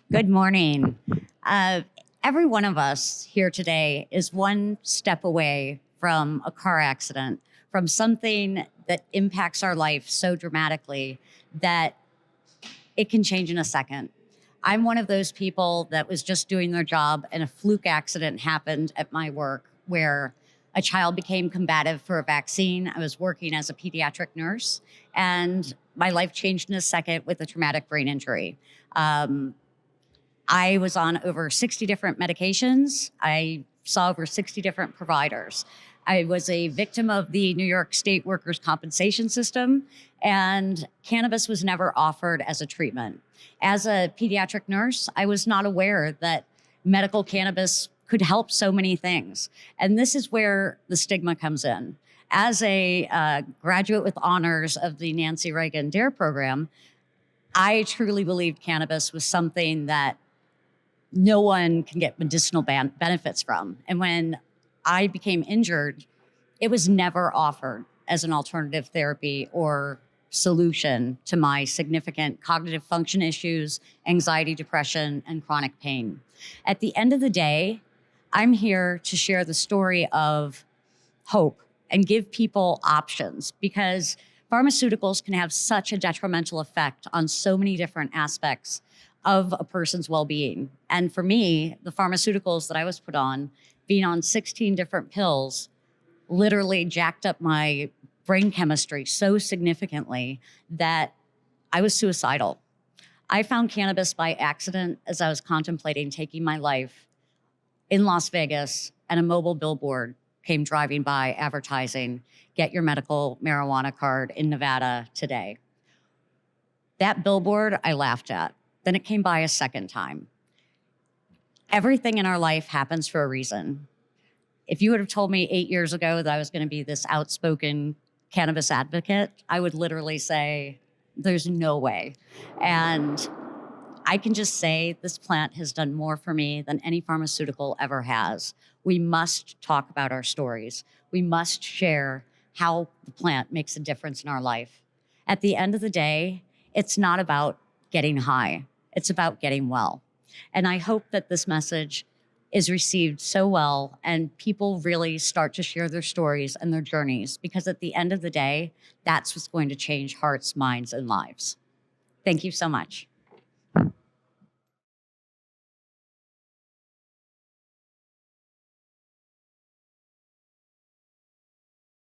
Good morning. Every one of us here today is one step away from a car accident, from something that impacts our life so dramatically that it can change in a second. I'm one of those people that was just doing their job and a fluke accident happened at my work where a child became combative for a vaccine. I was working as a pediatric nurse and my life changed in a second with a traumatic brain injury. I was on over 60 different medications. I saw over 60 different providers. I was a victim of the New York State workers' compensation system, and cannabis was never offered as a treatment. As a pediatric nurse, I was not aware that medical cannabis could help so many things. And this is where the stigma comes in. As a graduate with honors of the Nancy Reagan DARE program, I truly believed cannabis was something that no one can get medicinal benefits from. And when I became injured, it was never offered as an alternative therapy or solution to my significant cognitive function issues, anxiety, depression, and chronic pain. At the end of the day, I'm here to share the story of hope and give people options, because pharmaceuticals can have such a detrimental effect on so many different aspects of a person's well-being. And for me, the pharmaceuticals that I was put on, being on 16 different pills, literally jacked up my brain chemistry so significantly that I was suicidal. I found cannabis by accident as I was contemplating taking my life in Las Vegas, and a mobile billboard came driving by advertising, "Get your medical marijuana card in Nevada today." That billboard I laughed at. Then it came by a second time. Everything in our life happens for a reason. If you would have told me 8 years ago that I was going to be this outspoken cannabis advocate, I would literally say, there's no way. And I can just say this plant has done more for me than any pharmaceutical ever has. We must talk about our stories. We must share how the plant makes a difference in our life. At the end of the day, it's not about getting high. It's about getting well. And I hope that this message is received so well and people really start to share their stories and their journeys, because at the end of the day, that's what's going to change hearts, minds, and lives. Thank you so much.